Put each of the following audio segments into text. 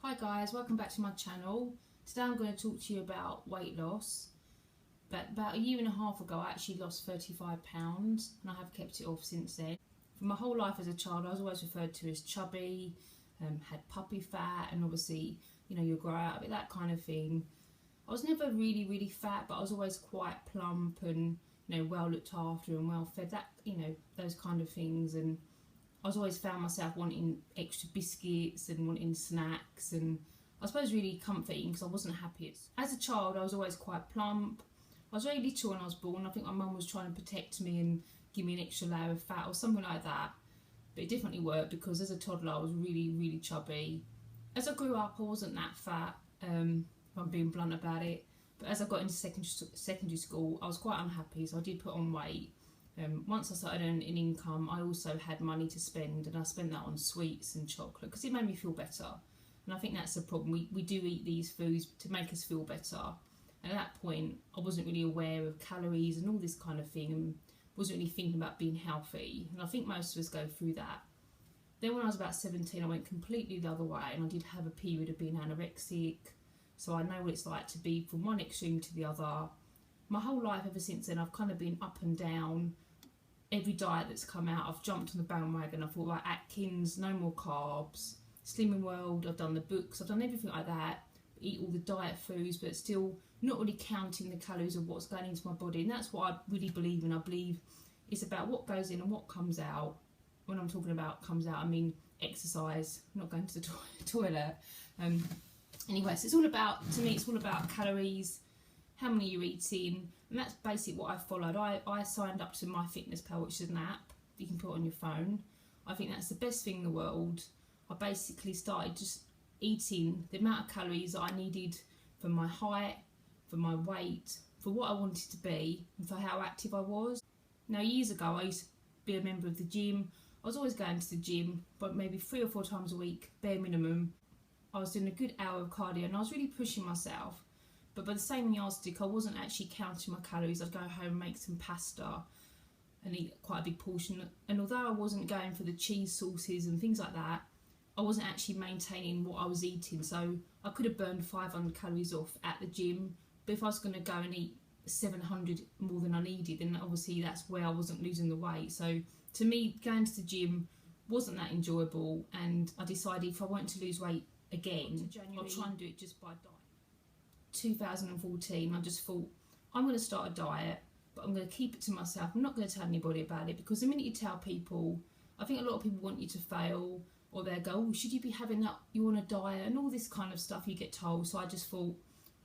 Hi guys, welcome back to my channel. Today I'm going to talk to you about weight loss. But about a year and a half ago I actually lost 35 pounds and I have kept it off since then. For my whole life as a child I was always referred to as chubby, had puppy fat, and obviously you'll grow out of it, that kind of thing. I was never really fat, but I was always quite plump and well looked after and well fed, that those kind of things. And I was always found myself wanting extra biscuits and wanting snacks, and I suppose really comforting because I wasn't happy. As a child I was always quite plump. I was very little when I was born. I think my mum was trying to protect me and give me an extra layer of fat or something like that, but it definitely worked because as a toddler I was really chubby. As I grew up I wasn't that fat, if I'm being blunt about it, but as I got into secondary school I was quite unhappy, so I did put on weight. Once I started earning an income, I also had money to spend, and I spent that on sweets and chocolate because it made me feel better. And I think that's the problem. We do eat these foods to make us feel better. And at that point, I wasn't really aware of calories and all this kind of thing, and wasn't really thinking about being healthy. And I think most of us go through that. Then when I was about 17, I went completely the other way, and I did have a period of being anorexic. So I know what it's like to be from one extreme to the other. My whole life ever since then, I've kind of been up and down. Every diet that's come out, I've jumped on the bandwagon. I thought, right, Atkins, no more carbs, Slimming World, I've done the books, I've done everything like that, eat all the diet foods, but still not really counting the calories of what's going into my body. And that's what I really believe in. I believe it's about what goes in and what comes out. When I'm talking about comes out, I mean exercise, not going to the toilet. Anyway, so it's all about, to me, it's all about calories, how many you're eating, and that's basically what I followed. I signed up to MyFitnessPal, which is an app that you can put on your phone. I think that's the best thing in the world. I basically started just eating the amount of calories that I needed for my height, for my weight, for what I wanted to be, and for how active I was. Now, years ago, I used to be a member of the gym. I was always going to the gym, but maybe 3 or 4 times a week, bare minimum. I was doing a good hour of cardio, and I was really pushing myself. But by the same yardstick, I wasn't actually counting my calories. I'd go home and make some pasta and eat quite a big portion. And although I wasn't going for the cheese sauces and things like that, I wasn't actually maintaining what I was eating. So I could have burned 500 calories off at the gym. But if I was going to go and eat 700 more than I needed, then obviously that's where I wasn't losing the weight. So to me, going to the gym wasn't that enjoyable. And I decided if I wanted to lose weight again, I'll try and do it just by diet. 2014, I just thought, I'm going to start a diet, but I'm going to keep it to myself. I'm not going to tell anybody about it, because the minute you tell people, I think a lot of people want you to fail, or they'll go, oh, should you be having that, you on a diet, and all this kind of stuff you get told. So I just thought,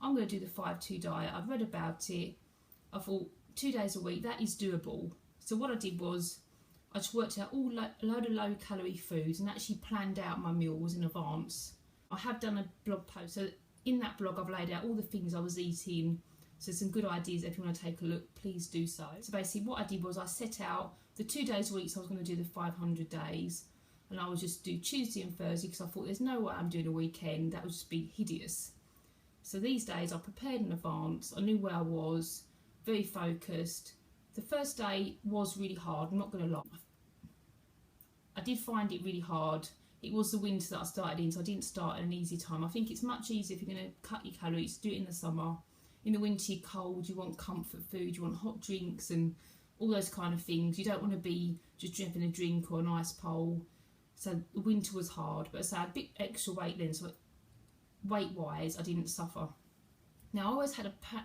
I'm going to do the 5-2 diet. I've read about it. I thought 2 days a week, that is doable. So what I did was I just worked out a load of low calorie foods and actually planned out my meals in advance. I have done a blog post, so in that blog I've laid out all the things I was eating, so some good ideas. If you want to take a look, please do so. So basically what I did was I set out the 2 days a week, so I was going to do the 500 days, and I would just do Tuesday and Thursday because I thought there's no way I'm doing a weekend, that would just be hideous. So these days I prepared in advance, I knew where I was, very focused. The first day was really hard, I'm not going to lie. I did find it really hard. It was the winter that I started in, so I didn't start at an easy time. I think it's much easier if you're going to cut your calories, do it in the summer. In the winter you're cold, you want comfort food, you want hot drinks and all those kind of things. You don't want to be just drinking a drink or an ice pole. So the winter was hard, but I had a bit extra weight then, so weight-wise I didn't suffer. Now I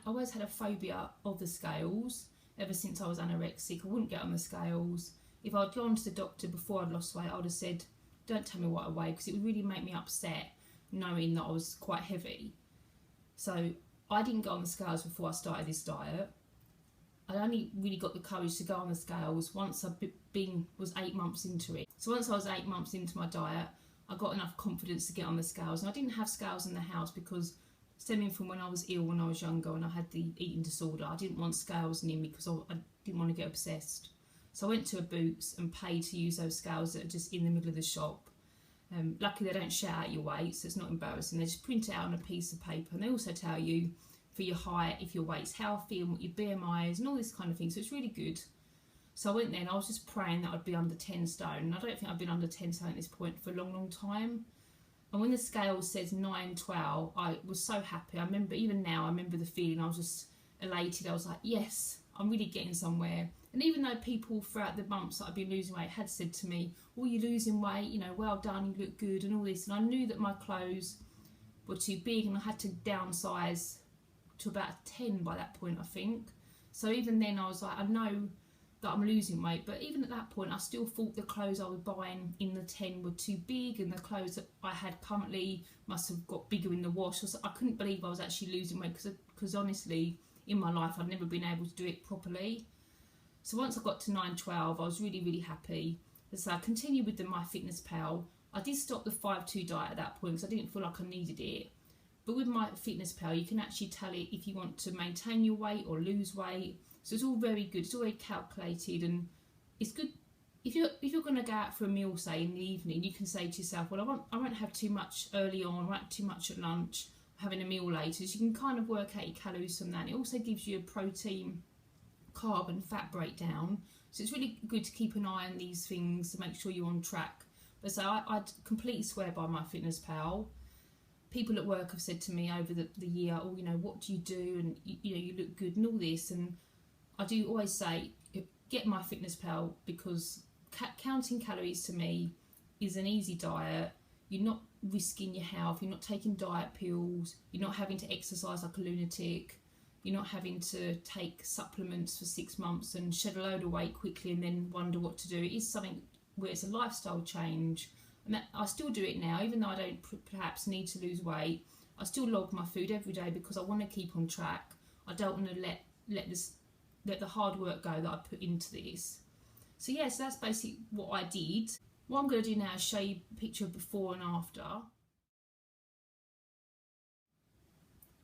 always had a phobia of the scales ever since I was anorexic. I wouldn't get on the scales. If I'd gone to the doctor before I'd lost weight, I would have said, don't tell me what I weigh, because it would really make me upset knowing that I was quite heavy. So I didn't go on the scales before I started this diet. I only really got the courage to go on the scales once I was 8 months into it. So once I was 8 months into my diet, I got enough confidence to get on the scales. And I didn't have scales in the house because stemming from when I was ill when I was younger and I had the eating disorder, I didn't want scales near me because I didn't want to get obsessed. So I went to a Boots and paid to use those scales that are just in the middle of the shop. Luckily they don't shout out your weight, so it's not embarrassing. They just print it out on a piece of paper, and they also tell you for your height, if your weight's healthy and what your BMI is and all this kind of thing, so it's really good. So I went there and I was just praying that I'd be under 10 stone. I don't think I've been under 10 stone at this point for a long time. And when the scale says 9:12, I was so happy. I remember, even now, I remember the feeling. I was just elated. I was like, yes, I'm really getting somewhere. And even though people throughout the months that I've been losing weight had said to me, oh, you're losing weight, you know, well done, you look good and all this. And I knew that my clothes were too big and I had to downsize to about 10 by that point, I think. So even then I was like, I know that I'm losing weight, but even at that point I still thought the clothes I was buying in the 10 were too big, and the clothes that I had currently must have got bigger in the wash. So I couldn't believe I was actually losing weight, because honestly in my life I'd never been able to do it properly. So once I got to 9:12 I was really happy. So I continued with the MyFitnessPal. I did stop the 5-2 diet at that point because I didn't feel like I needed it. But with MyFitnessPal you can actually tell it if you want to maintain your weight or lose weight. So it's all very good, it's already calculated, and it's good if you're going to go out for a meal, say in the evening, you can say to yourself, well, I won't have too much early on, I won't have too much at lunch, I'm having a meal later. So you can kind of work out your calories from that. It also gives you a protein, carb and fat breakdown. So it's really good to keep an eye on these things to make sure you're on track. But so I completely swear by MyFitnessPal. People at work have said to me over the year, oh, you know, what do you do? And you know, you look good and all this. And I do always say, get MyFitnessPal, because counting calories to me is an easy diet. You're not risking your health, you're not taking diet pills, you're not having to exercise like a lunatic, you're not having to take supplements for 6 months and shed a load of weight quickly and then wonder what to do. It is something where it's a lifestyle change. And that, I still do it now, even though I don't perhaps need to lose weight. I still log my food every day because I want to keep on track. I don't want to let the hard work go that I put into this. So yes, that's basically what I did. What I'm going to do now is show you a picture of before and after.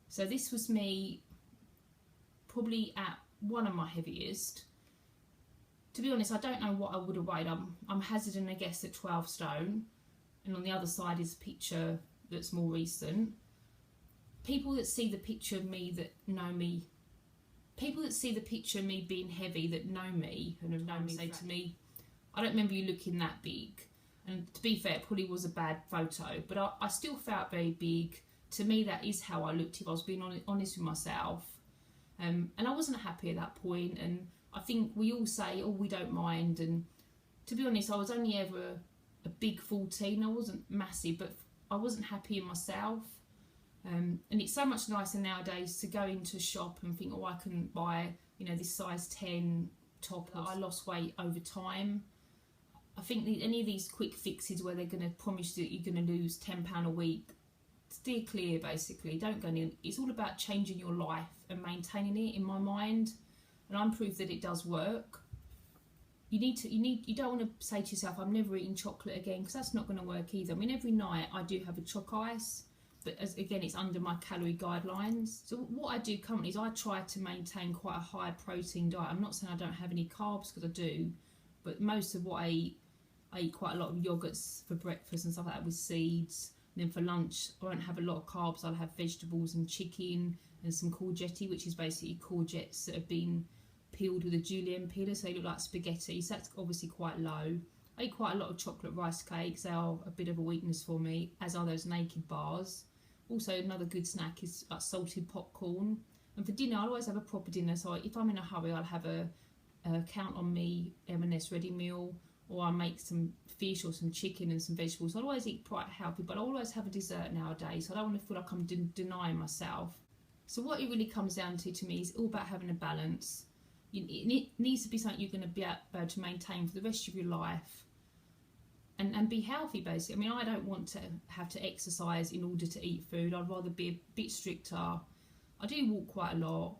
So this was me probably at one of my heaviest. To be honest, I don't know what I would have weighed. I'm hazarding a guess at 12 stone. And on the other side is a picture that's more recent. People that see the picture of me that know me, people that see the picture of me being heavy that know me and have known me say to me, I don't remember you looking that big. And to be fair, it probably was a bad photo, but I still felt very big. To me, that is how I looked if I was being honest with myself. And I wasn't happy at that point. And I think we all say, oh, we don't mind. And to be honest, I was only ever a big 14. I wasn't massive, but I wasn't happy in myself. And it's so much nicer nowadays to go into a shop and think, oh, I can buy, you know, this size 10 top. I lost weight over time. I think any of these quick fixes where they're going to promise you that you're going to lose £10 a week, steer clear basically. Don't go in. It's all about changing your life and maintaining it, in my mind. And I'm proof that it does work. You don't want to say to yourself, I'm never eating chocolate again, because that's not going to work either. I mean, every night I do have a choc ice, but again, it's under my calorie guidelines. So what I do currently is I try to maintain quite a high protein diet. I'm not saying I don't have any carbs, because I do, but most of what I eat quite a lot of yogurts for breakfast and stuff like that with seeds. And then for lunch, I won't have a lot of carbs. I'll have vegetables and chicken and some courgette, which is basically courgettes that have been peeled with a julienne peeler, so they look like spaghetti. So that's obviously quite low. I eat quite a lot of chocolate rice cakes. They are a bit of a weakness for me, as are those naked bars. Also, another good snack is like salted popcorn. And for dinner, I'll always have a proper dinner. So if I'm in a hurry, I'll have a Count on Me M&S ready meal, or I'll make some fish or some chicken and some vegetables. I'll always eat quite healthy, but I always have a dessert nowadays. So I don't want to feel like I'm denying myself. So what it really comes down to me is all about having a balance. It needs to be something you're going to be able to maintain for the rest of your life, and be healthy basically. I mean, I don't want to have to exercise in order to eat food. I'd rather be a bit stricter. I do walk quite a lot.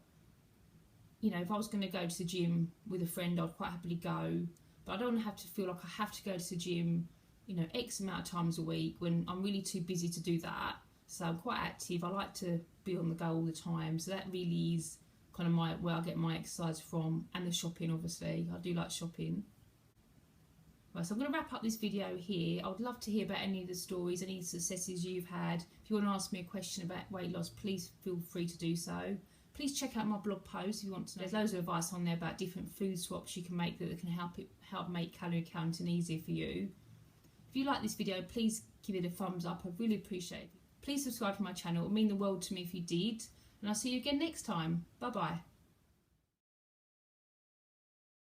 You know, if I was going to go to the gym with a friend, I'd quite happily go, but I don't have to feel like I have to go to the gym, you know, X amount of times a week when I'm really too busy to do that. So I'm quite active. I like to be on the go all the time. So that really is kind of where I get my exercise from, and the shopping, obviously. I do like shopping. Right, so I'm going to wrap up this video here. I would love to hear about any of the stories, any successes you've had. If you want to ask me a question about weight loss, please feel free to do so. Please check out my blog post if you want to know. There's loads of advice on there about different food swaps you can make that can help make calorie counting easier for you. If you like this video, please give it a thumbs up. I really appreciate it. Please subscribe to my channel. It would mean the world to me if you did. And I'll see you again next time. Bye bye.